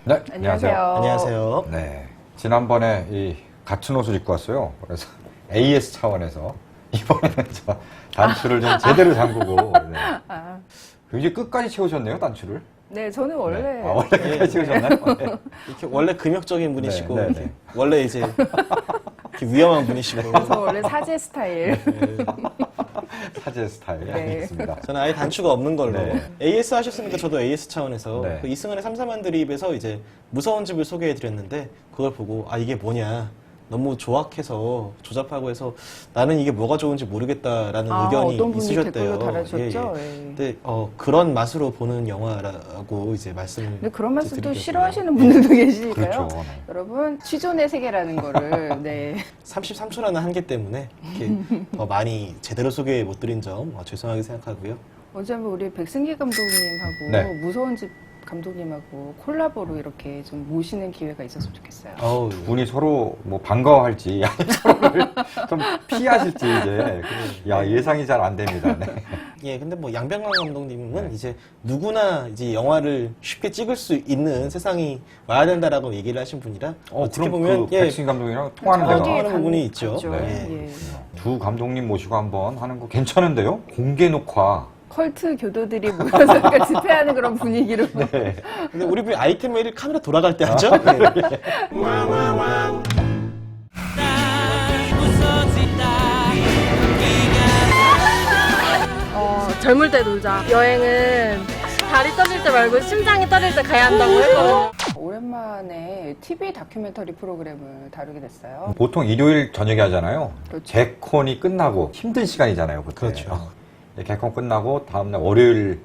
네, 안녕하세요. 안녕하세요. 네, 지난번에 이 같은 옷을 입고 왔어요. 그래서 AS 차원에서 이번에는 저 단추를 좀 제대로 잠그고 네. 굉장히 끝까지 채우셨네요, 단추를. 네, 저는 원래 네. 원래 끝까지 채우셨나요? 네. 이렇게 원래 금욕적인 분이시고 네, 네, 네. 원래 이제 이렇게 위험한 분이시고 저 원래 사제 스타일. 사제 스타일. 네. 알겠습니다. 저는 아예 단추가 없는 걸로 네. AS 하셨으니까 저도 AS 차원에서 네. 그 이승은의 삼삼한 드립에서 이제 무서운 집을 소개해드렸는데 그걸 보고 아 이게 뭐냐 너무 조악해서 조잡하고 해서 나는 이게 뭐가 좋은지 모르겠다라는 의견이 어떤 분이 있으셨대요. 댓글로 달아주셨죠? 예, 예. 예. 근데 그런 맛으로 보는 영화라고 이제 말씀을 근데 그런 말씀 또 드리겠고요. 싫어하시는 분들도 계시니까요. 그렇죠. 네. 여러분, 취존의 세계라는 거를 네. 33초라는 한계 때문에 이렇게 더 많이 제대로 소개 못 드린 점 죄송하게 생각하고요. 어제 한번 우리 백승기 감독님하고 네. 무서운 집 감독님하고 콜라보로 이렇게 좀 모시는 기회가 있었으면 좋겠어요. 어우, 두 분이 서로 뭐 반가워할지 서로를 좀 피하실지 이제 예상이 잘 안 됩니다. 네. 예, 근데 뭐 양병광 감독님은 네. 이제 누구나 이제 영화를 쉽게 찍을 수 있는 세상이 와야 된다라고 얘기를 하신 분이라 어떻게 그럼 보면 그 백승 감독이랑 통하는 저기- 데가 통하는 부분이 있죠. 같죠. 네. 예. 두 감독님 모시고 한번 하는 거 괜찮은데요? 공개 녹화. 컬트 교도들이 모여서 그러니까 집회하는 그런 분위기로. 네. 근데 우리 분 아이템 메일 카메라 돌아갈 때 하죠? 네. 젊을 때 놀자. 여행은 다리 떨릴 때 말고 심장이 떨릴 때 가야 한다고 했거든요. 오랜만에 TV 다큐멘터리 프로그램을 다루게 됐어요. 보통 일요일 저녁에 하잖아요. 그렇죠. 개콘이 끝나고 힘든 시간이잖아요. 그때. 그렇죠. 개콘 끝나고 다음날 월요일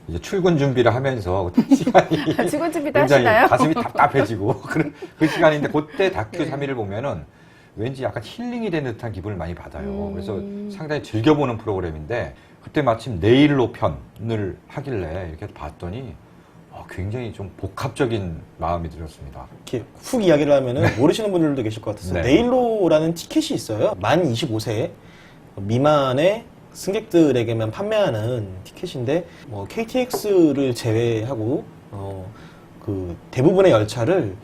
이제 출근 준비를 하면서 그 시간이 직원 준비도 굉장히 하시나요? 가슴이 답답해지고 그 시간인데 그때 다큐 3일을 보면은 왠지 약간 힐링이 되는 듯한 기분을 많이 받아요. 그래서 상당히 즐겨보는 프로그램인데 그때 마침 내일로 편을 하길래 이렇게 봤더니 굉장히 좀 복합적인 마음이 들었습니다. 이렇게 훅 이야기를 하면은 모르시는 분들도 계실 것 같아서 네. 네일로라는 티켓이 있어요. 만 25세 미만의 승객들에게만 판매하는 티켓인데 뭐 KTX를 제외하고 그 대부분의 열차를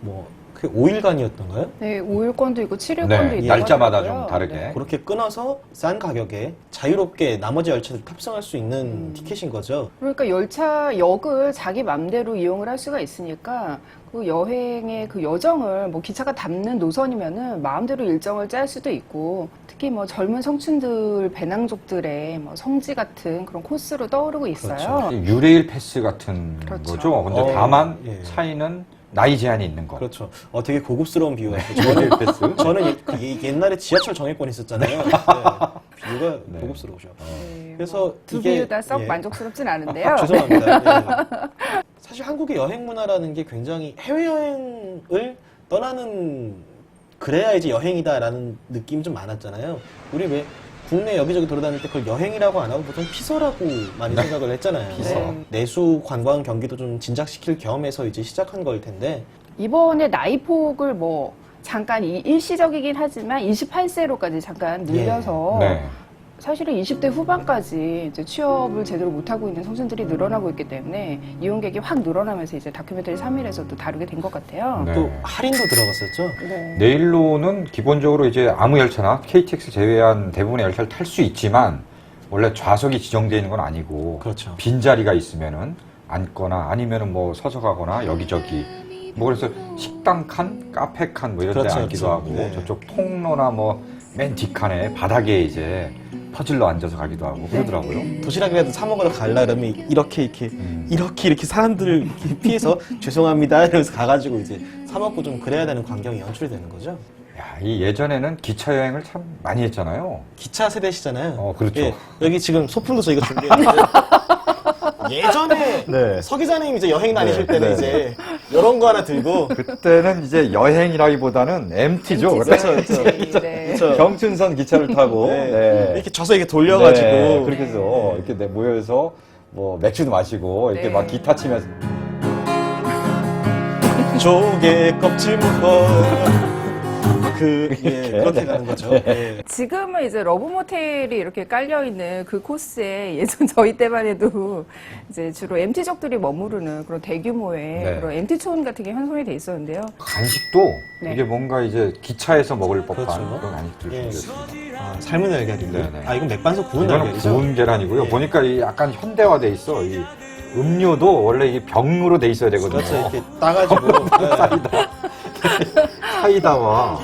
뭐 그게 5일간이었던가요? 네, 5일권도 있고 7일권도 네, 있고 날짜마다 좀 다르게. 그렇게 끊어서 싼 가격에 자유롭게 나머지 열차들 탑승할 수 있는 티켓인 거죠. 그러니까 열차역을 자기 맘대로 이용을 할 수가 있으니까 그 여행의 그 여정을 뭐 기차가 담는 노선이면은 마음대로 일정을 짤 수도 있고 특히 뭐 젊은 청춘들 배낭족들의 뭐 성지 같은 그런 코스로 떠오르고 있어요. 유레일 패스 같은 그렇죠. 거죠. 근데 다만 예. 차이는 나이 제한이 있는 거. 그렇죠. 되게 고급스러운 비유였어요. 유레일 패스. 저는 옛날에 지하철 정액권 있었잖아요. 네. 비유가 네. 고급스러우셔. 네, 그래서 두 이게- 비유 다 썩 예. 만족스럽진 않은데요. 죄송합니다. 예. 사실 한국의 여행 문화라는 게 굉장히 해외여행을 떠나는 그래야 이제 여행이다라는 느낌이 좀 많았잖아요. 우리 왜 국내 여기저기 돌아다닐 때 그걸 여행이라고 안 하고 보통 피서라고 많이 생각을 했잖아요. 피서. 네. 내수 관광 경기도 좀 진작시킬 겸해서 이제 시작한 걸 텐데 이번에 나이폭을 뭐 잠깐 일시적이긴 하지만 28세로까지 잠깐 늘려서 네. 사실은 20대 후반까지 이제 취업을 제대로 못하고 있는 청춘들이 늘어나고 있기 때문에 이용객이 확 늘어나면서 이제 다큐멘터리 3일에서도 다루게 된 것 같아요. 네. 또 할인도 들어갔었죠. 네. 내일로는 기본적으로 이제 아무 열차나 KTX 제외한 대부분의 열차를 탈 수 있지만 원래 좌석이 지정되어 있는 건 아니고 그렇죠. 빈자리가 있으면은 앉거나 아니면은 뭐 서서 가거나 여기저기 뭐 그래서 식당 칸, 카페 칸 뭐 이런 데 그렇죠, 앉기도 그렇죠. 하고 네. 저쪽 통로나 뭐 맨 뒷칸에 바닥에 이제 퍼즐로 앉아서 가기도 하고 그러더라고요. 도시락이라도 사 먹으러 갈 나름이 이렇게 사람들을 이렇게 피해서 죄송합니다 이러면서 가가지고 이제 사 먹고 좀 그래야 되는 광경이 연출이 되는 거죠. 야, 이 예전에는 기차 여행을 참 많이 했잖아요. 기차 세대시잖아요. 그렇죠. 예, 여기 지금 소품도 저희가 준비했는데 예전에 네. 서 기자님 이제 여행 다니실 네, 때는 네, 이제 이런 거 하나 들고 그때는 이제 여행이라기보다는 MT죠. 그렇죠, 그렇죠. 네. 그렇죠. 경춘선 기차를 타고 네. 이렇게 져서 이렇게 돌려가지고 네, 그렇게 해서 이렇게 모여서 뭐 맥주도 마시고 이렇게 네. 막 기타 치면서 조개 껍질 묶어 그렇게 가는 거죠. 예. 지금은 이제 러브 모텔이 이렇게 깔려 있는 그 코스에 예전 저희 때만 해도 이제 주로 MT족들이 머무르는 그런 대규모의 네. 그런 MT촌 같은 게 형성이 돼 있었는데요. 간식도 네. 이게 뭔가 이제 기차에서 먹을 법한 그렇죠. 그런 간식들이 예. 생겼습니다. 아, 삶은 달걀이고. 네네. 아, 이건 맥반석 구운 이거는 달걀이죠? 구운 계란이고요. 예. 보니까 이 약간 현대화돼 있어. 이 음료도 원래 이게 병으로 돼 있어야 되거든요. 그렇죠. 이렇게 따가지고. 네. 사이다와.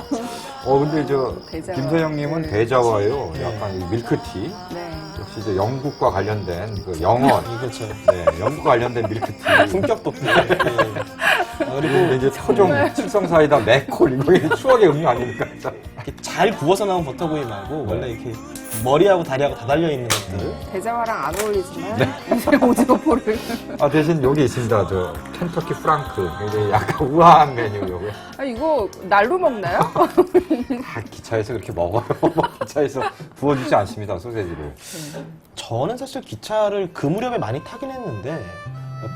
근데 저 대자와. 김서영님은 네. 대자와요. 네. 약간 이 밀크티. 네. 역시 이제 영국과 관련된 그 영원. 그렇죠. 네, 영국과 관련된 밀크티. 품격 돋고. 예. 아, 그리고 그리고 이제 토종 칠성 사이다 맥콜 이거 추억의 음료 아닙니까? 진짜. 이렇게 잘 구워서 나온 버터구이 말고 네. 원래 이렇게 머리하고 다리하고 다 달려 있는 것들. 대자와랑 안 어울리지만 네. 오징어포를 대신 여기 있습니다. 저 켄터키 프랑크. 이게 약간 우아한 메뉴 요거. 이거 날로 먹나요? 기차에서 그렇게 먹어요. 기차에서 부어주지 않습니다. 소세지를. 저는 사실 기차를 그 무렵에 많이 타긴 했는데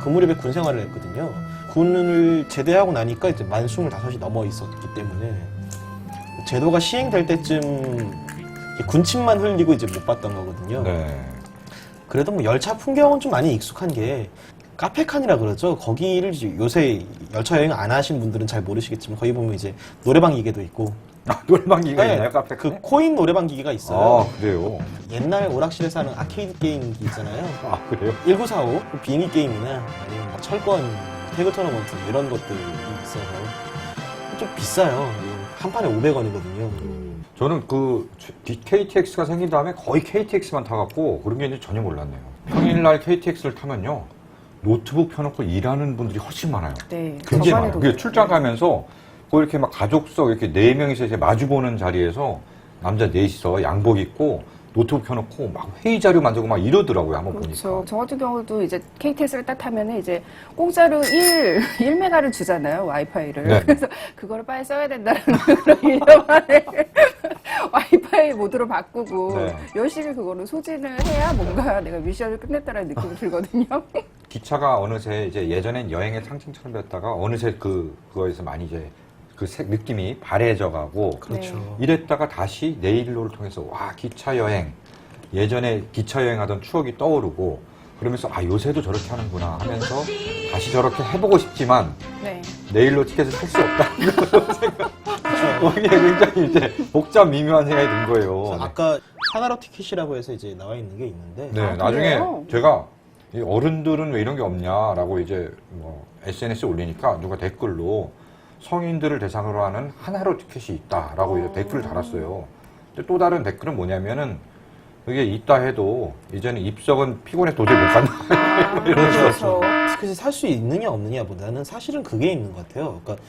그 무렵에 군 생활을 했거든요. 군을 제대하고 나니까 이제 만 25이 넘어 있었기 때문에 제도가 시행될 때쯤 군침만 흘리고 이제 못 봤던 거거든요. 네. 그래도 뭐 열차 풍경은 좀 많이 익숙한 게 카페칸이라 그러죠. 거기를 이제 요새 열차 여행 안 하신 분들은 잘 모르시겠지만 거기 보면 이제 노래방 기계도 있고 노래방 기계가 네, 있나요? 카페 그 코인 노래방 기계가 있어요. 그래요? 옛날 오락실에서 하는 아케이드 게임기 있잖아요. 그래요? 1945 비행기 게임이나 아니면 뭐 철권, 태그 토너먼트 이런 것들이 있어서 좀 비싸요. 한 판에 500원이거든요. 저는 그 KTX가 생긴 다음에 거의 KTX만 타갖고 그런 게 이제 전혀 몰랐네요. 평일날 KTX를 타면요. 노트북 펴놓고 일하는 분들이 훨씬 많아요. 네. 굉장히 저번에도 많아요. 그게 그랬어요. 출장 가면서 거 이렇게 막 가족석 이렇게 4명이서 이렇게 마주보는 자리에서 남자 넷이서 양복 입고 노트북 켜놓고 막 회의 자료 만들고 막 이러더라고요. 한번 그렇죠. 보니까. 저 같은 경우도 이제 KTX를 딱 타면은 이제 공짜로 1메가를 주잖아요. 와이파이를. 네. 그래서 그거를 빨리 써야 된다는 그런 일념만에 와이파이 모드로 바꾸고 네. 열심히 그거를 소진을 해야 뭔가 내가 미션을 끝냈다는 느낌이 들거든요. 기차가 어느새 이제 예전엔 여행의 상징처럼 됐다가 어느새 그거에서 많이 이제 그 느낌이 바래져 가고 그렇죠. 이랬다가 다시 네일로를 통해서 와 기차 여행 예전에 기차 여행하던 추억이 떠오르고 그러면서 요새도 저렇게 하는구나 하면서 다시 저렇게 해보고 싶지만 네. 네일로 티켓을 살 수 없다 생각 거기에 굉장히 이제 복잡 미묘한 생각이 든 거예요. 아까 하나로 티켓이라고 해서 이제 나와 있는 게 있는데 네, 나중에 그래요? 제가 이 어른들은 왜 이런 게 없냐라고 이제 뭐 SNS에 올리니까 누가 댓글로 성인들을 대상으로 하는 하나로 티켓이 있다라고 이제 댓글을 달았어요. 근데 또 다른 댓글은 뭐냐면은 그게 있다 해도 이제는 입석은 피곤해 도저히 못 간다. 이런 식으로. 그렇죠. 티켓을 살 수 있느냐 없느냐보다는 사실은 그게 있는 것 같아요. 그러니까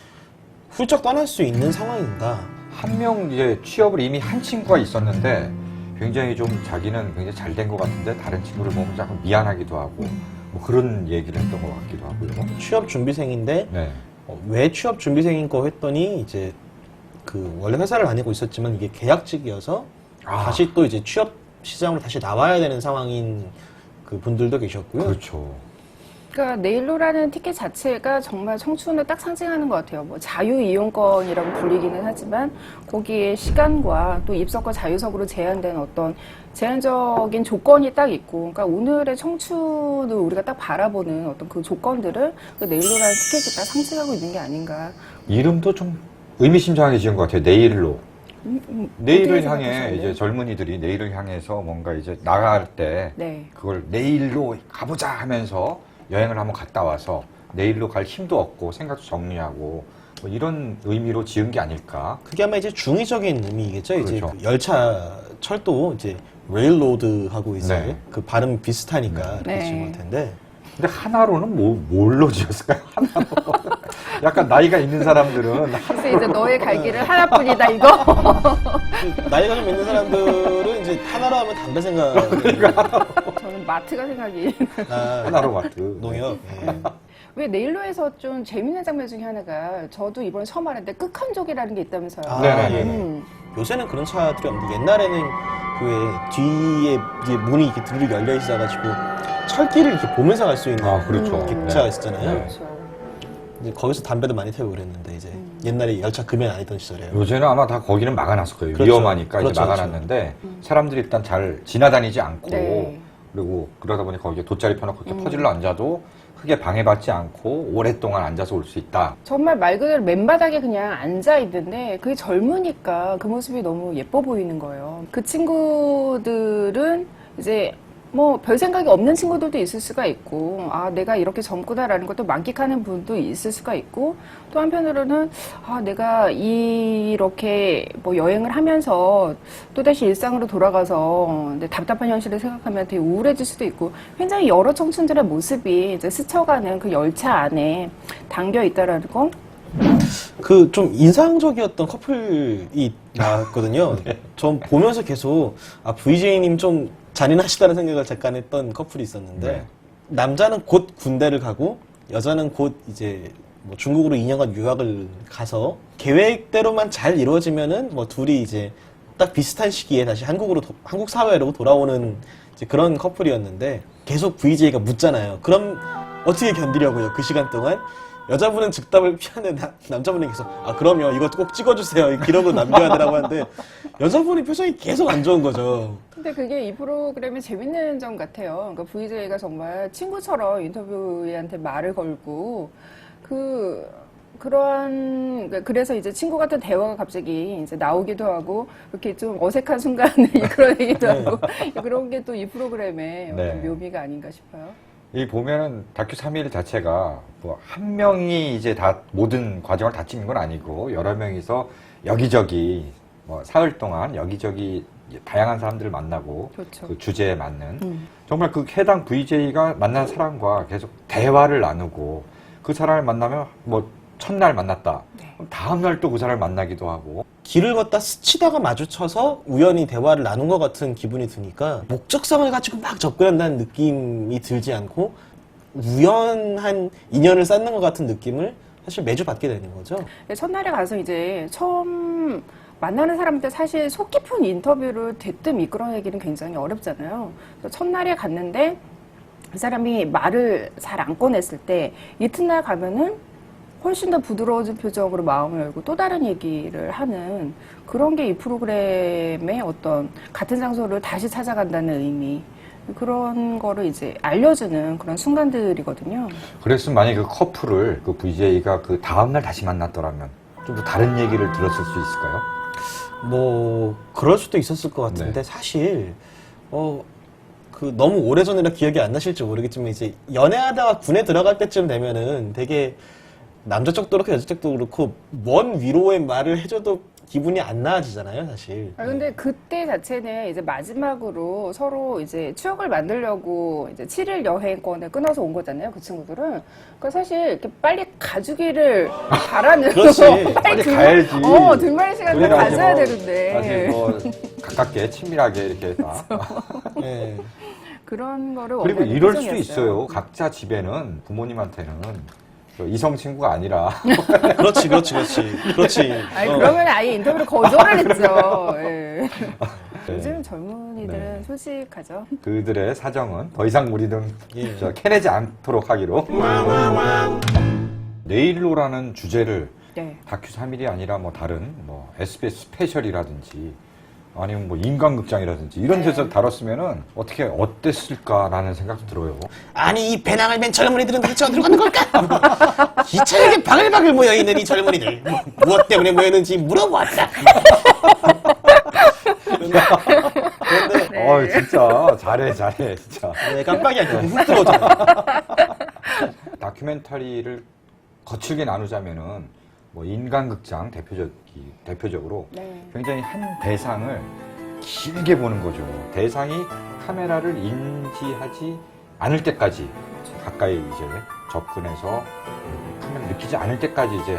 훌쩍 떠날 수 있는 상황인가. 한 명 이제 취업을 이미 한 친구가 있었는데 굉장히 좀 자기는 굉장히 잘 된 것 같은데 다른 친구를 보면 약간 미안하기도 하고 뭐 그런 얘기를 했던 것 같기도 하고요. 취업 준비생인데 네. 왜 취업 준비생인 거 했더니 이제 그 원래 회사를 다니고 있었지만 이게 계약직이어서 다시 또 이제 취업 시장으로 다시 나와야 되는 상황인 그 분들도 계셨고요. 그렇죠. 그러니까 네일로라는 티켓 자체가 정말 청춘을 딱 상징하는 것 같아요. 뭐 자유 이용권이라고 불리기는 하지만 거기에 시간과 또 입석과 자유석으로 제한된 어떤 제한적인 조건이 딱 있고, 그러니까 오늘의 청춘을 우리가 딱 바라보는 어떤 그 조건들을 그 네일로라는 티켓이 딱 상징하고 있는 게 아닌가. 이름도 좀 의미심장하게 지은 것 같아요. 네일로. 내일을 어떻게 향해 생각하시는데요? 이제 젊은이들이 내일을 향해서 뭔가 이제 나갈 때 네. 그걸 내일로 가보자 하면서 여행을 한번 갔다 와서 내일로 갈 힘도 얻고 생각도 정리하고 뭐 이런 의미로 지은 게 아닐까. 그게 아마 이제 중의적인 의미겠죠. 이제 그렇죠. 그 열차, 철도 이제 레일로드하고 이제 네. 그 발음 비슷하니까 그렇게 네. 지은 것 같은데. 근데 하나로는 뭘로 지었을까요? 하나로. 약간 나이가 있는 사람들은 그래서 이제 너의 갈 길은 하나뿐이다 이거. 나이가 좀 있는 사람들은 이제 하나로 하면 담배 생각. 저는 마트가 생각이. 하나로 마트. 농협. 예. 왜 네일로에서 좀 재밌는 장면 중에 하나가 저도 이번에 처음 알았는데 끝한족이라는 게 있다면서요. 아, 네네네. 요새는 그런 차들이 없는데 옛날에는 그 뒤에 이제 문이 이렇게 드르륵 열려 있어가지고 철길을 이렇게 보면서 갈 수 있는 아, 그렇죠. 이렇게 네. 기차가 있었잖아요. 네. 그렇죠. 이제 거기서 담배도 많이 태우고 그랬는데 이제 옛날에 열차 금연 안 했던 시절에요. 요새는 아마 다 거기는 막아놨을 거예요. 그렇죠. 위험하니까 그렇죠, 이제 막아놨는데 사람들이 일단 잘 지나다니지 않고 네. 그리고 그러다 보니 거기에 돗자리 펴놓고 이렇게 퍼질러 앉아도 크게 방해받지 않고 오랫동안 앉아서 올 수 있다. 정말 말 그대로 맨바닥에 그냥 앉아 있는데 그게 젊으니까 그 모습이 너무 예뻐 보이는 거예요. 그 친구들은 이제 뭐 별 생각이 없는 친구들도 있을 수가 있고, 아, 내가 이렇게 젊구나라는 것도 만끽하는 분도 있을 수가 있고, 또 한편으로는, 아, 내가 이렇게 뭐 여행을 하면서 또다시 일상으로 돌아가서 이제 답답한 현실을 생각하면 되게 우울해질 수도 있고, 굉장히 여러 청춘들의 모습이 이제 스쳐가는 그 열차 안에 담겨 있다라는 거. 그 좀 인상적이었던 커플이 나왔거든요. 전 보면서 계속 아 VJ님 좀 잔인하시다는 생각을 잠깐 했던 커플이 있었는데 네. 남자는 곧 군대를 가고 여자는 곧 이제 뭐 중국으로 2년간 유학을 가서 계획대로만 잘 이루어지면은 뭐 둘이 이제 딱 비슷한 시기에 다시 한국 사회로 돌아오는 이제 그런 커플이었는데 계속 VJ가 묻잖아요. 그럼 어떻게 견디려고요? 그 시간 동안 여자분은 즉답을 피하는 남자분이 계속 아 그럼요 이것도 꼭 찍어주세요 이러고 남겨야 되라고 하는데 여자분이 표정이 계속 안 좋은 거죠. 근데 그게 이 프로그램의 재밌는 점 같아요. 그러니까 VJ가 정말 친구처럼 인터뷰한테 말을 걸고 그러한 그래서 이제 친구 같은 대화가 갑자기 이제 나오기도 하고 이렇게 좀 어색한 순간에 그런 얘기도 하고 그런 게 또 이 프로그램의 네. 어떤 묘미가 아닌가 싶어요. 이 보면은 다큐 3일 자체가 뭐 한 명이 이제 다 모든 과정을 다 찍는 건 아니고 여러 명이서 여기저기 뭐 사흘 동안 여기저기 다양한 사람들을 만나고 그렇죠. 그 주제에 맞는 정말 그 해당 VJ가 만난 사람과 계속 대화를 나누고 그 사람을 만나면 뭐 첫날 만났다. 네. 그럼 다음 날 또 그 사람을 만나기도 하고 길을 걷다 스치다가 마주쳐서 우연히 대화를 나눈 것 같은 기분이 드니까 목적성을 가지고 막 접근한다는 느낌이 들지 않고 우연한 인연을 쌓는 것 같은 느낌을 사실 매주 받게 되는 거죠. 첫날에 가서 이제 처음 만나는 사람한테 사실 속 깊은 인터뷰를 대뜸 이끌어내기는 굉장히 어렵잖아요. 그래서 첫날에 갔는데 그 사람이 말을 잘 안 꺼냈을 때 이튿날 가면은 훨씬 더 부드러워진 표정으로 마음을 열고 또 다른 얘기를 하는 그런 게 이 프로그램의 어떤 같은 장소를 다시 찾아간다는 의미 그런 거를 이제 알려주는 그런 순간들이거든요. 그랬으면 만약에 그 커플을 그 VJ가 그 다음날 다시 만났더라면 좀 더 다른 얘기를 들었을 수 있을까요? 뭐 그럴 수도 있었을 것 같은데 네. 사실 그 너무 오래전이라 기억이 안 나실지 모르겠지만 이제 연애하다가 군에 들어갈 때쯤 되면은 되게 남자 쪽도 그렇고 여자 쪽도 그렇고 먼 위로의 말을 해줘도 기분이 안 나아지잖아요, 사실. 아, 근데 그때 자체는 이제 마지막으로 서로 이제 추억을 만들려고 이제 7일 여행권을 끊어서 온 거잖아요, 그 친구들은. 그러니까 사실 이렇게 빨리 가주기를 바라는. 그렇지. 빨리 가야지. 등말 시간을 우리가 가져야 뭐 되는데. 사실 뭐 가깝게 친밀하게 이렇게 다. 네. 그런 거를 그리고 원하는 이럴 수도 표정이었어요. 있어요. 각자 집에는 부모님한테는 그 이성 친구가 아니라 그렇지. 아니, 어. 그러면 아예 인터뷰를 거절을 했죠. 예. 요즘 젊은이들은 네. 솔직하죠. 그들의 사정은 더 이상 우리는 예. 캐내지 않도록 하기로. 내일로라는 주제를 네. 다큐 3일이 아니라 뭐 다른 뭐 SBS 스페셜이라든지 아니면 뭐 인간극장이라든지 이런 데서 다뤘으면은 어떻게 어땠을까라는 생각도 들어요. 아니 이 배낭을 맨 젊은이들은 도대체 어디로 가는 걸까? 기차역에 바글바글 모여있는 이 젊은이들 무엇 때문에 모였는지 물어보았다. 그런데 네. 진짜 잘해 진짜. 네, 깜빡이 안 켜고 훅 들어오잖아. 다큐멘터리를 거칠게 나누자면은 뭐 인간극장 대표적으로 네. 굉장히 한 대상을 길게 보는 거죠. 대상이 카메라를 인지하지 않을 때까지 가까이 이제 접근해서 카메라 느끼지 않을 때까지 이제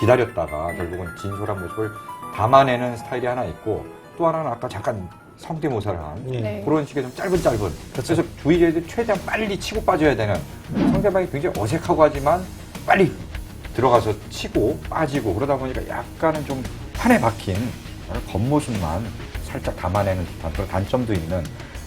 기다렸다가 결국은 진솔한 모습을 담아내는 스타일이 하나 있고 또 하나는 아까 잠깐 성대모사를 한 네. 그런 식의 좀 짧은 그래서 VJ들이 최대한 빨리 치고 빠져야 되는 상대방이 굉장히 어색하고 하지만 빨리 들어가서 치고 빠지고 그러다 보니까 약간은 좀 판에 박힌 겉모습만 살짝 담아내는 듯한 그런 단점도 있는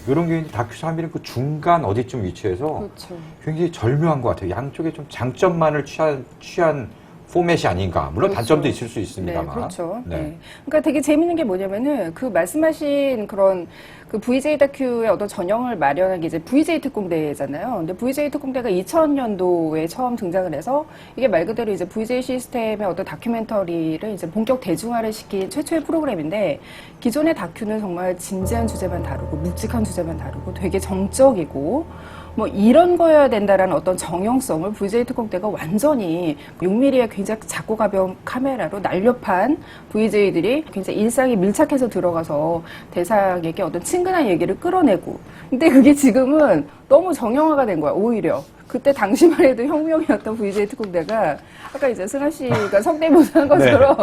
이런 게 다큐 3일은 그 중간 어디쯤 위치해서 그렇죠. 굉장히 절묘한 것 같아요. 양쪽에 좀 장점만을 취한 포맷이 아닌가. 물론 그렇죠. 단점도 있을 수 있습니다만. 네, 그렇죠. 네. 네. 그러니까 되게 재밌는 게 뭐냐면은 그 말씀하신 그런 그 VJ 다큐의 어떤 전형을 마련한 게 이제 VJ 특공대잖아요. 근데 VJ 특공대가 2000년도에 처음 등장을 해서 이게 말 그대로 이제 VJ 시스템의 어떤 다큐멘터리를 이제 본격 대중화를 시킨 최초의 프로그램인데 기존의 다큐는 정말 진지한 주제만 다루고 묵직한 주제만 다루고 되게 정적이고 뭐 이런 거여야 된다라는 어떤 정형성을 VJ 특공대가 완전히 6mm의 굉장히 작고 가벼운 카메라로 날렵한 VJ들이 굉장히 일상에 밀착해서 들어가서 대상에게 어떤 친근한 얘기를 끌어내고 근데 그게 지금은 너무 정형화가 된 거야 오히려 그때 당시만 해도 혁명이었던 VJ 특공대가 아까 이제 승아 씨가 성대모사한 것처럼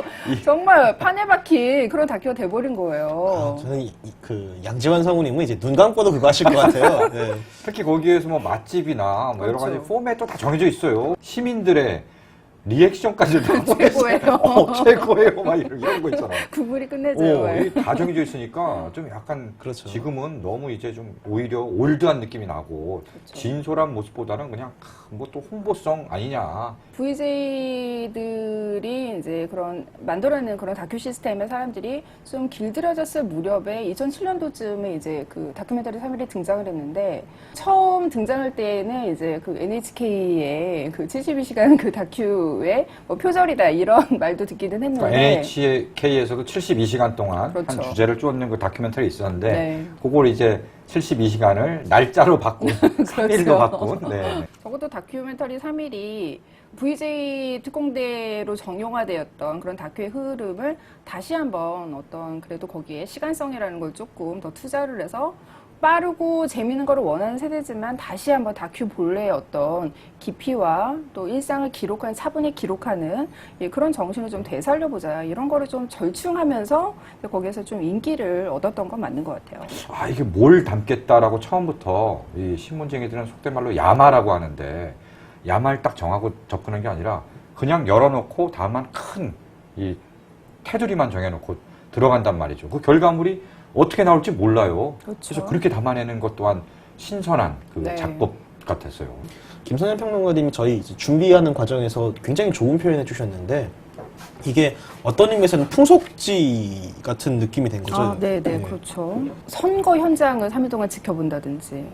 정말 판에 박힌 그런 다큐가 돼버린 거예요. 저는 그 양지환 성우님은 이제 눈 감고도 그거 하실 것 같아요. 네. 특히 거기에서 뭐 맛집이나 뭐 여러 가지 그렇죠. 포맷도 다 정해져 있어요. 시민들의 리액션까지 다 최고예요. 최고예요. 막 이런 거 있잖아. 구글이 끝내줘요. 이게 다 정해져 있으니까 좀 약간 그렇죠. 지금은 너무 이제 좀 오히려 올드한 느낌이 나고 그렇죠. 진솔한 모습보다는 그냥 뭐 또 홍보성 아니냐. VJ들이 이제 그런 만들어내는 그런 다큐 시스템의 사람들이 좀 길들여졌을 무렵에 2007년도쯤에 이제 그 다큐멘터리 3일에 등장을 했는데 처음 등장할 때는 이제 그 NHK의 그 72시간 그 다큐의 뭐 표절이다 이런 말도 듣기는 했는데 그러니까 NHK에서도 72시간 동안 그렇죠. 한 주제를 쫓는 그 다큐멘터리 있었는데 네. 그걸 이제 72시간을 날짜로 바꾼, 3일로 그렇죠. 바꾼. 네. 적어도 다큐멘터리 3일이 VJ 특공대로 정형화되었던 그런 다큐의 흐름을 다시 한번 어떤 그래도 거기에 시간성이라는 걸 조금 더 투자를 해서 빠르고 재미있는 거를 원하는 세대지만 다시 한번 다큐 본래의 어떤 깊이와 또 일상을 기록하는 차분히 기록하는 예, 그런 정신을 좀 되살려보자 이런 거를 좀 절충하면서 거기에서 좀 인기를 얻었던 건 맞는 것 같아요. 아, 이게 뭘 담겠다라고 처음부터 이 신문쟁이들은 속된 말로 야마라고 하는데 야마를 딱 정하고 접근한 게 아니라 그냥 열어놓고 다만 큰 이 테두리만 정해놓고 들어간단 말이죠. 그 결과물이 어떻게 나올지 몰라요. 그렇죠. 그래서 그렇게 담아내는 것 또한 신선한 그 네. 작법 같았어요. 김선현 평론가님이 저희 이제 준비하는 과정에서 굉장히 좋은 표현해 주셨는데 이게 어떤 의미에서는 풍속지 같은 느낌이 된 거죠. 아, 네, 그렇죠. 선거 현장을 3일 동안 지켜본다든지,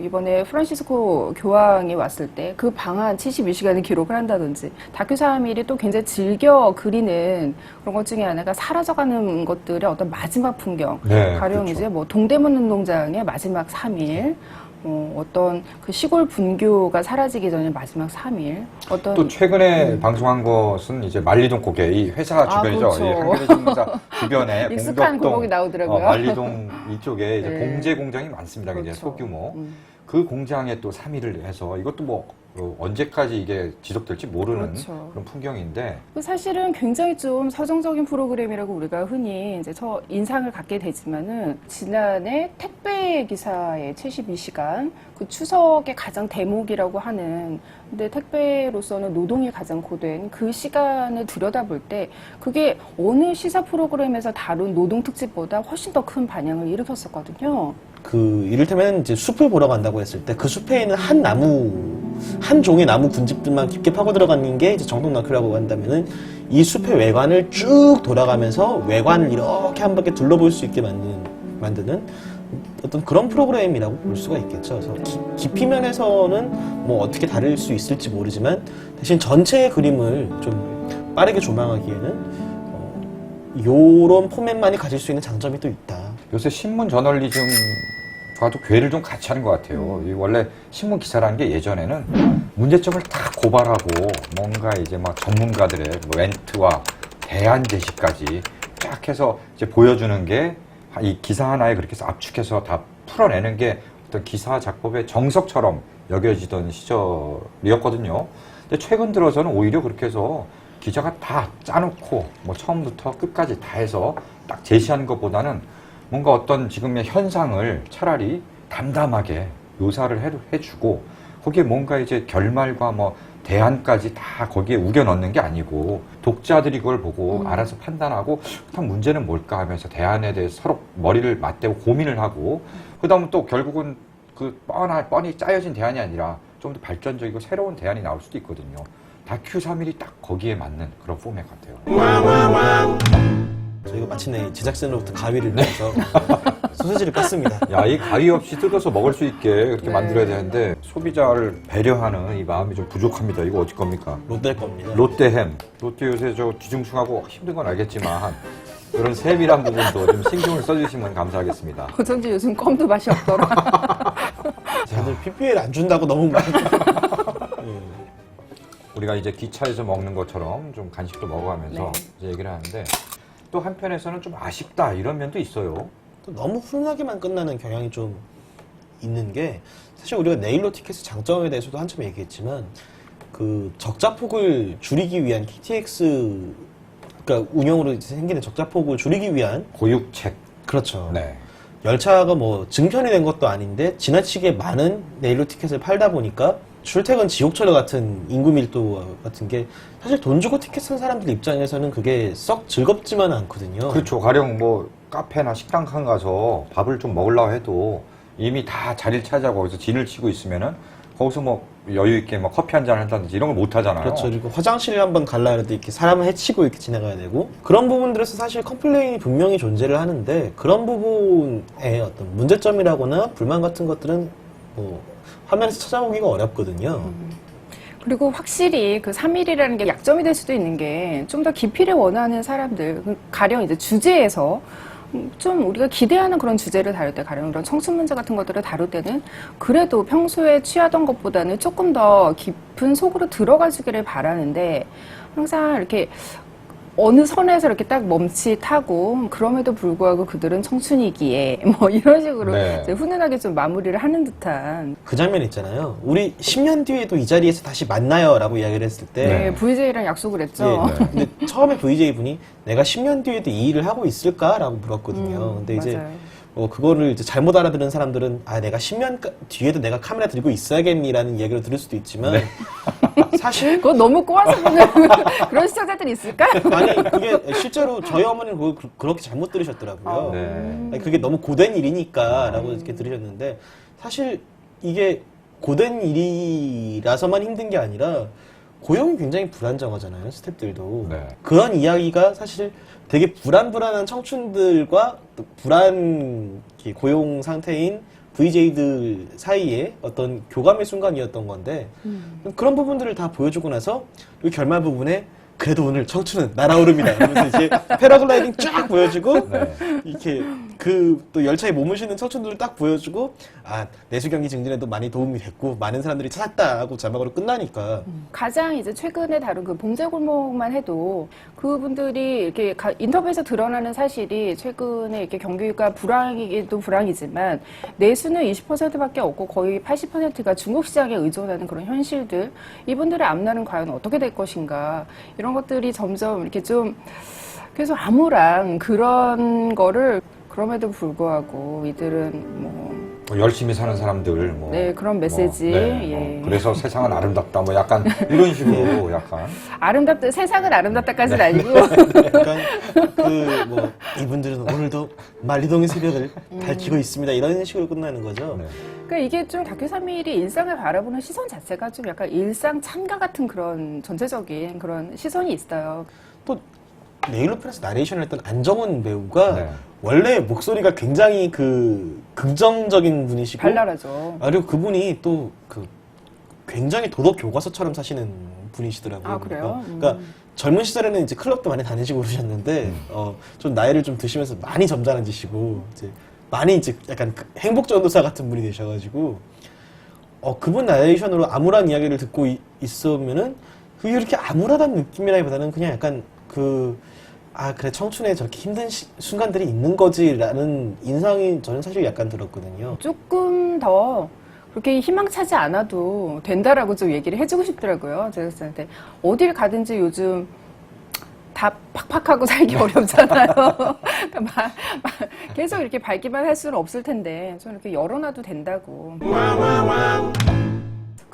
이번에 프란시스코 교황이 왔을 때 그 방한 72시간을 기록을 한다든지, 다큐 3일이 또 굉장히 즐겨 그리는 그런 것 중에 하나가 사라져가는 것들의 어떤 마지막 풍경. 네, 가령 그렇죠. 이제 뭐 동대문 운동장의 마지막 3일, 어떤 그 시골 분교가 사라지기 전에 마지막 3일, 어떤 또 최근에 방송한 것은 이제 말리동 고개, 이 회사 주변이죠. 그렇죠. 이 한겨레신문사 주변에 익숙한 봉덕동, 골목이 나오더라고요. 말리동 이쪽에 이제 네. 봉제 공장이 많습니다. 굉장히 그렇죠. 소규모. 그 공장에 또 3일을 해서 이것도 뭐 언제까지 이게 지속될지 모르는 그렇죠. 그런 풍경인데 사실은 굉장히 좀 서정적인 프로그램이라고 우리가 흔히 이제 인상을 갖게 되지만은 지난해 택배 기사의 72시간 그 추석의 가장 대목이라고 하는 근데 택배로서는 노동이 가장 고된 그 시간을 들여다볼 때 그게 어느 시사 프로그램에서 다룬 노동 특집보다 훨씬 더 큰 반향을 일으켰었거든요. 그 이를테면 이제 숲을 보러 간다고 했을 때 그 숲에 있는 한 종의 나무 군집들만 깊게 파고 들어가는 게 이제 정동 다큐라고 한다면은 이 숲의 외관을 쭉 돌아가면서 외관을 이렇게 한 바퀴 둘러볼 수 있게 만드는 어떤 그런 프로그램이라고 볼 수가 있겠죠. 그래서 깊이 면에서는 뭐 어떻게 다를 수 있을지 모르지만 대신 전체의 그림을 좀 빠르게 조망하기에는 요런 포맷만이 가질 수 있는 장점이 또 있다. 요새 신문 저널리즘과도 궤를 좀 같이 하는 것 같아요. 이 원래 신문 기사라는 게 예전에는 문제점을 다 고발하고 뭔가 이제 막 전문가들의 뭐 멘트와 대안 제시까지 쫙 해서 이제 보여주는 게 이 기사 하나에 그렇게 해서 압축해서 다 풀어내는 게 어떤 기사 작법의 정석처럼 여겨지던 시절이었거든요. 근데 최근 들어서는 오히려 그렇게 해서 기자가 다 짜놓고 뭐 처음부터 끝까지 다 해서 딱 제시하는 것보다는 뭔가 어떤 지금의 현상을 차라리 담담하게 묘사를 해주고 거기에 뭔가 이제 결말과 뭐 대안까지 다 거기에 우겨 넣는 게 아니고 독자들이 그걸 보고 알아서 판단하고 그렇다면 문제는 뭘까 하면서 대안에 대해서 서로 머리를 맞대고 고민을 하고 그다음에 또 결국은 그 뻔히 짜여진 대안이 아니라 좀 더 발전적이고 새로운 대안이 나올 수도 있거든요. 다큐 3일이 딱 거기에 맞는 그런 포맷 같아요. 저희가 마침내 제작진으로부터 가위를 내서 소세지를 깠습니다. 야, 이 가위 없이 뜯어서 먹을 수 있게 그렇게 네. 만들어야 되는데 소비자를 배려하는 이 마음이 좀 부족합니다. 이거 어쩔 겁니까? 롯데 겁니다. 롯데햄. 롯데 요새 저 뒤중숭하고 힘든 건 알겠지만 그런 세밀한 부분도 좀 신경을 써주시면 감사하겠습니다. 어쩐지 요즘 껌도 맛이 없더라. 다들 PPL 안 준다고 너무 많이. 우리가 이제 기차에서 먹는 것처럼 좀 간식도 먹어가면서 네. 이제 얘기를 하는데 또 한편에서는 좀 아쉽다 이런 면도 있어요. 또 너무 훈훈하게만 끝나는 경향이 좀 있는 게 사실 우리가 네일로 티켓의 장점에 대해서도 한참 얘기했지만 그 적자폭을 줄이기 위한 KTX 그러니까 운영으로 생기는 적자폭을 줄이기 위한 고육책. 그렇죠. 네. 열차가 뭐 증편이 된 것도 아닌데 지나치게 많은 네일로 티켓을 팔다 보니까 출퇴근 지옥철 같은 인구 밀도 같은 게 사실 돈 주고 티켓 산 사람들 입장에서는 그게 썩 즐겁지만은 않거든요. 그렇죠. 가령 뭐 카페나 식당 칸 가서 밥을 좀 먹으려고 해도 이미 다 자리를 차지하고 거기서 진을 치고 있으면은 거기서 뭐 여유 있게 뭐 커피 한잔 한다든지 이런 걸 못 하잖아요. 그렇죠. 그리고 화장실을 한번 갈라 해도 이렇게 사람을 해치고 이렇게 지나가야 되고 그런 부분들에서 사실 컴플레인이 분명히 존재를 하는데 그런 부분에 어떤 문제점이라거나 불만 같은 것들은 뭐 화면에서 찾아보기가 어렵거든요. 그리고 확실히 그 3일이라는 게 약점이 될 수도 있는 게 좀 더 깊이를 원하는 사람들, 가령 이제 주제에서 좀 우리가 기대하는 그런 주제를 다룰 때, 가령 이런 청춘 문제 같은 것들을 다룰 때는 그래도 평소에 취하던 것보다는 조금 더 깊은 속으로 들어가 주기를 바라는데 항상 이렇게 어느 선에서 이렇게 딱 멈칫하고 그럼에도 불구하고 그들은 청춘이기에 뭐 이런 식으로 네. 이제 훈훈하게 좀 마무리를 하는 듯한 그 장면 있잖아요. 우리 10년 뒤에도 이 자리에서 다시 만나요 라고 이야기를 했을 때 네, VJ랑 약속을 했죠. 예, 근데 처음에 VJ 분이 내가 10년 뒤에도 이 일을 하고 있을까라고 물었거든요. 근데 이제 맞아요. 그거를 이제 잘못 알아들은 사람들은 아 내가 10년 뒤에도 내가 카메라 들고 있어야겠니라는 이야기를 들을 수도 있지만 사실 그거 너무 꼬아서 보는 그런 시청자들이 있을까? 아니 그게 실제로 저희 어머니는 그걸 그렇게 잘못 들으셨더라고요. 네. 아니, 그게 너무 고된 일이니까라고 이렇게 들으셨는데 사실 이게 고된 일이라서만 힘든 게 아니라 고용이 굉장히 불안정하잖아요, 스태프들도. 네. 그런 이야기가 사실 되게 불안한 청춘들과 또 불안 고용 상태인 VJ들 사이에 어떤 교감의 순간이었던 건데 그런 부분들을 다 보여주고 나서 이 결말 부분에 그래도 오늘 청춘은 날아오릅니다. 그러면서 이제 패러글라이딩 쫙 보여주고 네. 이렇게 그 또 열차에 몸을 쉬는 청춘들을 딱 보여주고 아 내수 경기 증진에도 많이 도움이 됐고 많은 사람들이 찾았다 하고 자막으로 끝나니까 가장 이제 최근에 다룬 그 봉제골목만 해도 그분들이 이렇게 인터뷰에서 드러나는 사실이 최근에 이렇게 경기가 불황이기도 불황이지만 내수는 20%밖에 없고 거의 80%가 중국 시장에 의존하는 그런 현실들 이분들의 앞날은 과연 어떻게 될 것인가 이런 것들이 점점 이렇게 좀 계속 암울한 그런 거를 그럼에도 불구하고 이들은 뭐 열심히 사는 사람들 뭐 네, 그런 메시지. 뭐 예. 그래서 세상은 아름답다 뭐 약간 이런 식으로 약간 아름답다 세상은 아름답다까지는 아니고 약간 그 뭐 이분들은 오늘도 만리동의 새벽을 밝히고 있습니다 이런 식으로 끝나는 거죠. 네. 그러니까 이게 좀 다큐 3일이 일상을 바라보는 시선 자체가 좀 약간 일상 참가 같은 그런 전체적인 그런 시선이 있어요. 또 네일로펜에서 나레이션을 했던 안정훈 배우가 네. 원래 목소리가 굉장히 그 긍정적인 분이시고 발랄하죠. 그리고 그분이 또 그 굉장히 도덕 교과서처럼 사시는 분이시더라고요. 아, 그래요? 그러니까 젊은 시절에는 이제 클럽도 많이 다니시고 그러셨는데 좀 나이를 좀 드시면서 많이 점잖아지시고 이제 많이 이제 약간 행복 전도사 같은 분이 되셔가지고 그분 나레이션으로 암울한 이야기를 듣고 있으면은 그게 이렇게 암울하다는 느낌이라기보다는 그냥 약간 그래 청춘에 저렇게 힘든 순간들이 있는 거지라는 인상이 저는 사실 약간 들었거든요. 조금 더 그렇게 희망차지 않아도 된다라고 좀 얘기를 해주고 싶더라고요. 제가 저한테 어딜 가든지 요즘 다 팍팍하고 살기 어렵잖아요. 그러니까 계속 이렇게 밝기만 할 수는 없을 텐데 좀 이렇게 열어놔도 된다고.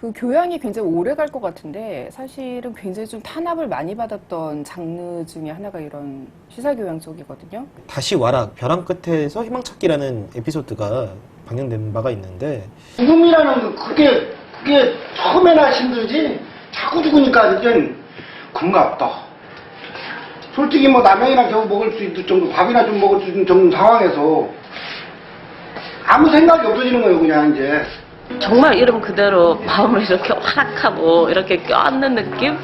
그 교양이 굉장히 오래 갈 것 같은데 사실은 굉장히 좀 탄압을 많이 받았던 장르 중에 하나가 이런 시사교양 쪽이거든요. 다시 와라 벼랑 끝에서 희망찾기라는 에피소드가 방영된 바가 있는데 죽음이라는 그게 처음에나 힘들지 자꾸 죽으니까 이제 금갑다. 솔직히 뭐 라면이나 겨우 먹을 수 있을 정도, 밥이나 좀 먹을 수 있는 정도 상황에서 아무 생각이 없어지는 거예요, 그냥 이제. 정말 이름 그대로 마음을 이렇게 활락하고 이렇게 껴안는 느낌?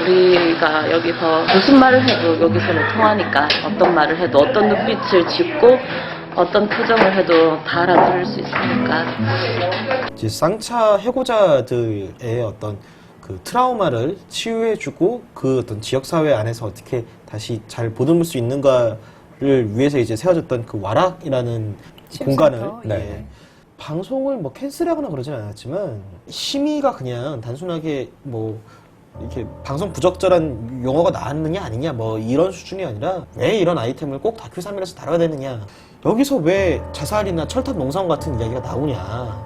우리가 여기서 무슨 말을 해도 여기서는 통하니까 어떤 말을 해도 어떤 눈빛을 짓고 어떤 표정을 해도 다 알아들을 수 있으니까. 이제 쌍차 해고자들의 어떤 그 트라우마를 치유해주고 그 어떤 지역사회 안에서 어떻게 다시 잘 보듬을 수 있는가를 위해서 이제 세워졌던 그 와락이라는 공간을 네. 예, 방송을 뭐 캔슬하거나 그러진 않았지만 심의가 그냥 단순하게 뭐 이렇게 방송 부적절한 용어가 나왔느냐 아니냐 뭐 이런 수준이 아니라 왜 이런 아이템을 꼭 다큐 3일에서 다뤄야 되느냐, 여기서 왜 자살이나 철탑 농성 같은 이야기가 나오냐.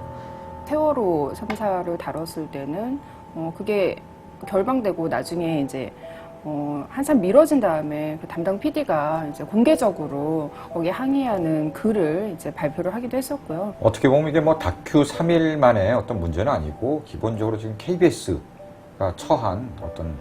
세월호 3사를 다뤘을 때는 그게 결방되고 나중에 이제 한참 미뤄진 다음에 그 담당 PD가 이제 공개적으로 거기에 항의하는 글을 이제 발표를 하기도 했었고요. 어떻게 보면 이게 뭐 다큐 3일만의 어떤 문제는 아니고 기본적으로 지금 KBS가 처한 어떤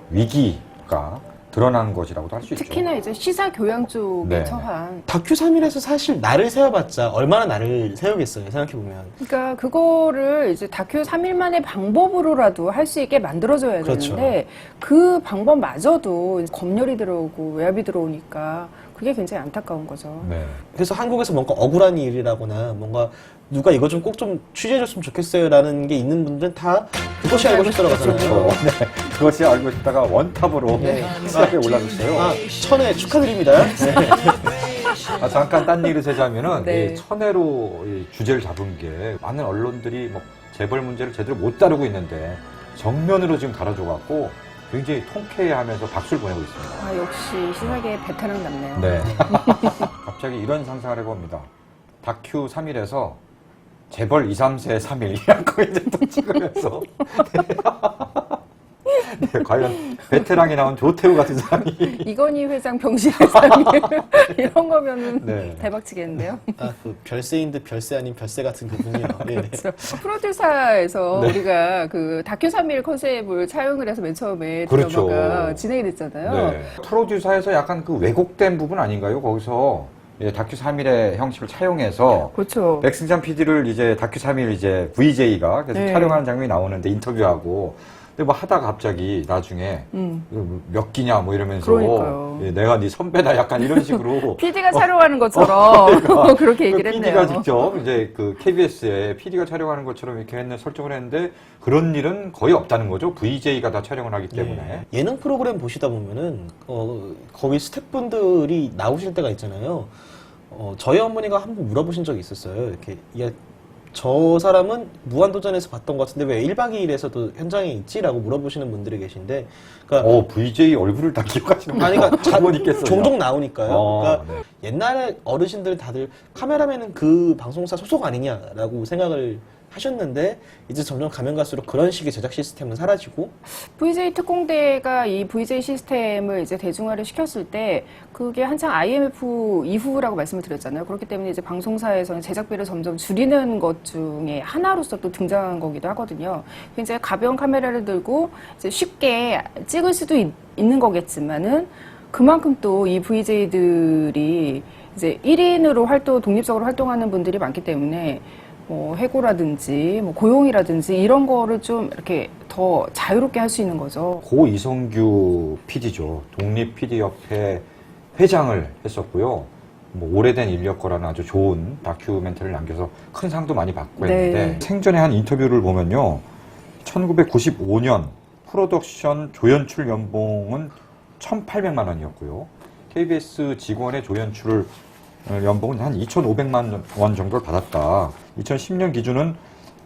위기가 드러난 것이라고도 할 수 있죠. 특히나 이제 시사 교양 쪽에 네. 처한. 다큐 3일에서 사실 나를 세워봤자 얼마나 나를 세우겠어요, 생각해보면. 그러니까 그거를 이제 다큐 3일만의 방법으로라도 할 수 있게 만들어줘야 그렇죠. 되는데 그 방법마저도 검열이 들어오고 외압이 들어오니까 그게 굉장히 안타까운 거죠. 네. 그래서 한국에서 뭔가 억울한 일이라거나 뭔가 누가 이거 좀 꼭 좀 취재해줬으면 좋겠어요라는 게 있는 분들은 다 그것이 알고 싶다라고 하잖아요. 네. 그것이 알고 싶다가 원탑으로 네. 시작에 올라줬어요. 아, 천회 축하드립니다. 네. 잠깐 딴 얘기를 세자면은 네. 이 천혜로 이 주제를 잡은 게 많은 언론들이 뭐 재벌 문제를 제대로 못 다루고 있는데 정면으로 지금 다뤄줘갖고 굉장히 통쾌해하면서 박수를 보내고 있습니다. 아, 역시 시사계의 베테랑 같네요. 네. 갑자기 이런 상상을 해봅니다. 다큐 3일에서 재벌 2, 3세 3일 이라고 이제 또 찍으면서 네, 과연 베테랑이 나온 조태우 같은 사람이 이건희 회장, 병실 회장님 이런 거면은 네. 대박치겠는데요. 아, 그 별세인 듯 별세 아닌 별세 같은 그분이요. 네. 그렇죠. 프로듀사에서 네. 우리가 그 다큐 3일 컨셉을 차용을 해서 맨 처음에 그렇죠. 드라마가 진행이 됐잖아요. 네. 프로듀서에서 약간 그 왜곡된 부분 아닌가요? 거기서 예, 다큐 3일의 형식을 차용해서 그렇죠. 백승찬 PD를 이제 다큐 3일 이제 VJ가 계속 네. 촬영하는 장면이 나오는데 인터뷰하고 근데 뭐 하다가 갑자기 나중에 몇 기냐 뭐 이러면서 그러니까요. 예, 내가 네 선배다 약간 이런 식으로 PD가 촬영하는 것처럼 그렇게 얘기를 PD가 했네요. 직접 이제 그 KBS에 PD가 촬영하는 것처럼 이렇게 설정을 했는데 그런 일은 거의 없다는 거죠. VJ가 다 촬영을 하기 때문에. 예. 예능 프로그램 보시다 보면은 거기 스태프분들이 나오실 때가 있잖아요. 저희 어머니가 한번 물어보신 적이 있었어요. 이렇게 야, 저 사람은 무한도전에서 봤던 것 같은데 왜 1박 2일에서도 현장에 있지?라고 물어보시는 분들이 계신데, 그러니까 VJ 얼굴을 다 기억하시는 아니, 그러니까 어머니께서요. 종종 나오니까요. 그러니까 네. 옛날에 어르신들 다들 카메라맨은 그 방송사 소속 아니냐라고 생각을 하셨는데 이제 점점 가면 갈수록 그런 식의 제작 시스템은 사라지고 VJ 특공대가 이 VJ 시스템을 이제 대중화를 시켰을 때 그게 한창 IMF 이후라고 말씀을 드렸잖아요. 그렇기 때문에 이제 방송사에서는 제작비를 점점 줄이는 것 중에 하나로서 또 등장한 거기도 하거든요. 굉장히 가벼운 카메라를 들고 이제 쉽게 찍을 수도 있는 거겠지만은 그만큼 또 이 VJ들이 이제 1인으로 독립적으로 활동하는 분들이 많기 때문에 뭐 해고라든지 뭐 고용이라든지 이런 거를 좀 이렇게 더 자유롭게 할 수 있는 거죠. 고 이성규 PD죠. 독립 PD협회 회장을 했었고요. 뭐 오래된 인력거라는 아주 좋은 다큐멘터리를 남겨서 큰 상도 많이 받고 했는데 네. 생전에 한 인터뷰를 보면요. 1995년 프로덕션 조연출 연봉은 1,800만 원이었고요. KBS 직원의 조연출 연봉은 한 2,500만 원 정도를 받았다. 2010년 기준은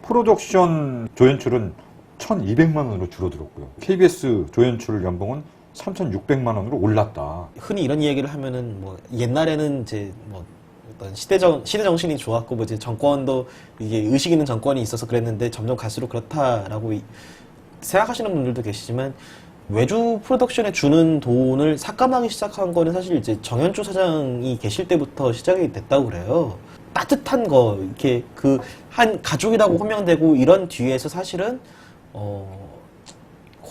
프로덕션 조연출은 1,200만 원으로 줄어들었고요. KBS 조연출 연봉은 3,600만 원으로 올랐다. 흔히 이런 얘기를 하면은 뭐 옛날에는 이제 뭐 어떤 시대 정신이 좋았고 뭐 이제 정권도 이게 의식 있는 정권이 있어서 그랬는데 점점 갈수록 그렇다라고 생각하시는 분들도 계시지만 외주 프로덕션에 주는 돈을 삭감하기 시작한 거는 사실 이제 정현주 사장이 계실 때부터 시작이 됐다고 그래요. 따뜻한 거 이렇게 그 한 가족이라고 호명되고 이런 뒤에서 사실은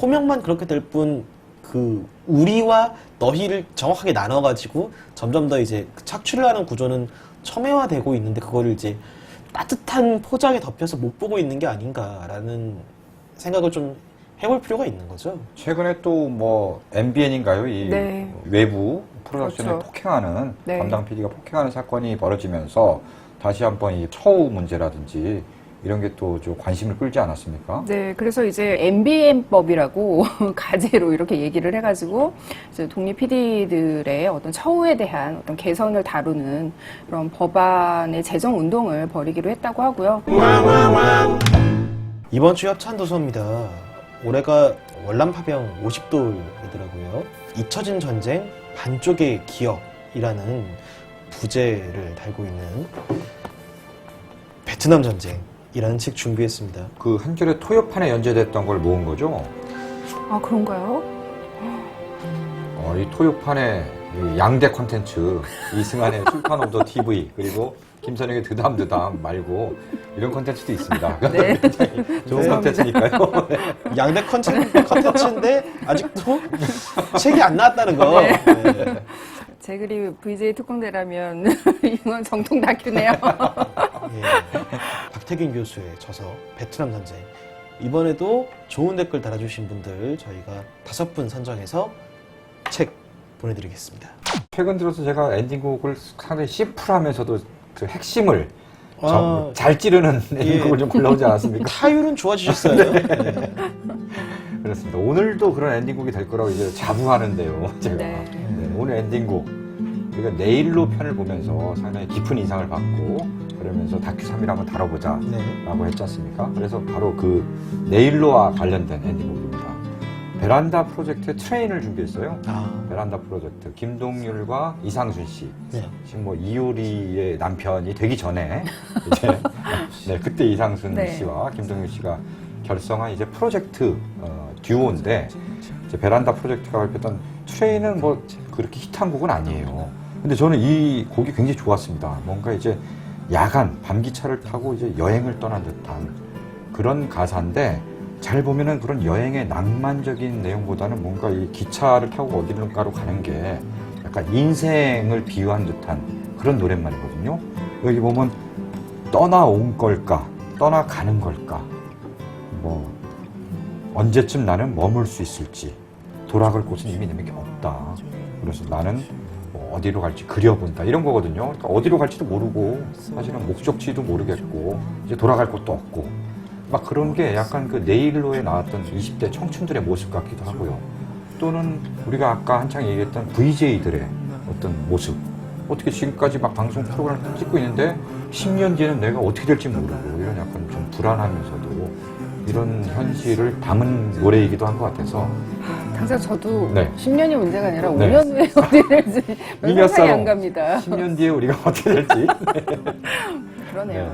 호명만 그렇게 될 뿐 그 우리와 너희를 정확하게 나눠가지고 점점 더 이제 착취를 하는 구조는 첨예화되고 있는데 그거를 이제 따뜻한 포장에 덮여서 못 보고 있는 게 아닌가라는 생각을 좀 해볼 필요가 있는 거죠. 최근에 또 뭐 MBN인가요? 이 네. 외부 프로덕션을 그렇죠. 폭행하는 네. 담당 PD가 폭행하는 사건이 벌어지면서 다시 한번 이 처우 문제라든지 이런 게 또 좀 관심을 끌지 않았습니까? 네, 그래서 이제 MBN법이라고 가제로 이렇게 얘기를 해가지고 이제 독립 PD들의 어떤 처우에 대한 어떤 개선을 다루는 그런 법안의 제정 운동을 벌이기로 했다고 하고요. 이번 주 협찬 도서입니다. 올해가 월남 파병 50돌이더라고요. 잊혀진 전쟁 반쪽의 기억이라는 부제를 달고 있는 베트남 전쟁이라는 책 준비했습니다. 그 한겨레 토요판에 연재됐던 걸 모은 거죠? 아, 그런가요? 이 토요판에 이 양대 콘텐츠 이승환의 술판 오더 TV 그리고 김선영의 드담드담 말고 이런 콘텐츠도 있습니다. 네. 좋은 콘텐츠니까요. 양대 컨텐츠인데 아직도 책이 안 나왔다는 거. 네. 제 글이 VJ 특공대라면 이건 정통 다큐네요. 예. 박태균 교수의 저서 베트남 전쟁. 이번에도 좋은 댓글 달아주신 분들 저희가 5분 선정해서 책 보내드리겠습니다. 최근 들어서 제가 엔딩곡을 상당히 심플하면서도 그 핵심을 아, 잘 찌르는 엔딩곡을 좀 골라오지 않았습니까? 타율은 좋아지셨어요. 네. 그렇습니다. 오늘도 그런 엔딩곡이 될 거라고 이제 자부하는데요. 제가 네. 네, 오늘 엔딩곡 우리가 내일로 편을 보면서 상당히 깊은 인상을 받고 그러면서 다큐 3일 한번 다뤄보자 네. 라고 했지 않습니까? 그래서 바로 그 내일로와 관련된 엔딩곡입니다. 베란다 프로젝트의 트레인을 준비했어요. 아, 베란다 프로젝트 김동률과 이상순 씨. 네. 지금 뭐 이효리의 남편이 되기 전에 이제 네, 그때 이상순 네. 씨와 김동률 씨가 결성한 이제 프로젝트 듀오인데 이제 베란다 프로젝트가 발표했던 트레인은 뭐 그렇게 히트한 곡은 아니에요. 근데 저는 이 곡이 굉장히 좋았습니다. 뭔가 이제 야간 밤기차를 타고 이제 여행을 떠난 듯한 그런 가사인데 잘 보면은 그런 여행의 낭만적인 내용보다는 뭔가 이 기차를 타고 어디론가로 가는 게 약간 인생을 비유한 듯한 그런 노랫말이거든요. 여기 보면 떠나온 걸까, 떠나가는 걸까, 뭐 언제쯤 나는 머물 수 있을지 돌아갈 곳은 이미 내게 없다. 그래서 나는 뭐 어디로 갈지 그려본다 이런 거거든요. 그러니까 어디로 갈지도 모르고 사실은 목적지도 모르겠고 이제 돌아갈 곳도 없고 막 그런 게 약간 그 네일로에 나왔던 20대 청춘들의 모습 같기도 하고요. 또는 우리가 아까 한창 얘기했던 VJ들의 어떤 모습. 어떻게 지금까지 막 방송 프로그램을 찍고 있는데 10년 뒤에는 내가 어떻게 될지 모르고 이런 약간 좀 불안하면서도 이런 현실을 담은 노래이기도 한 것 같아서 당장 저도 네. 10년이 문제가 아니라 네. 5년 후에 어디 될지 이몇 상상이 안 살로 갑니다. 10년 뒤에 우리가 어떻게 될지. 그러네요.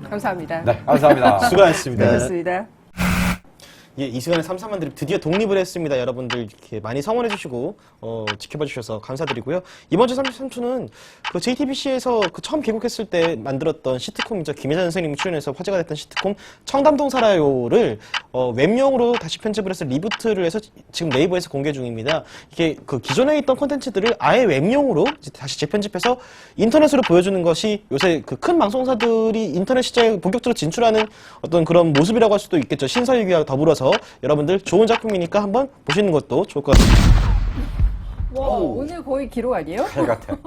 네, 감사합니다. 네 감사합니다. 수고하셨습니다. 고맙습니다. 예, 이승환의 삼삼만드립 드디어 독립을 했습니다. 여러분들 이렇게 많이 성원해 주시고 지켜봐 주셔서 감사드리고요. 이번 주 33초는 그 JTBC에서 그 처음 개국했을 때 만들었던 시트콤이죠. 김혜자 선생님이 출연해서 화제가 됐던 시트콤 청담동 살아요를 웹용으로 다시 편집을 해서 리부트를 해서 지금 네이버에서 공개 중입니다. 이게 그 기존에 있던 콘텐츠들을 아예 웹용으로 이제 다시 재편집해서 인터넷으로 보여주는 것이 요새 그 큰 방송사들이 인터넷 시장에 본격적으로 진출하는 어떤 그런 모습이라고 할 수도 있겠죠. 신서유기와 더불어서 여러분들 좋은 작품이니까 한번 보시는 것도 좋을 것 같습니다. 와, 오늘 거의 기록 아니에요? 잘 같아요.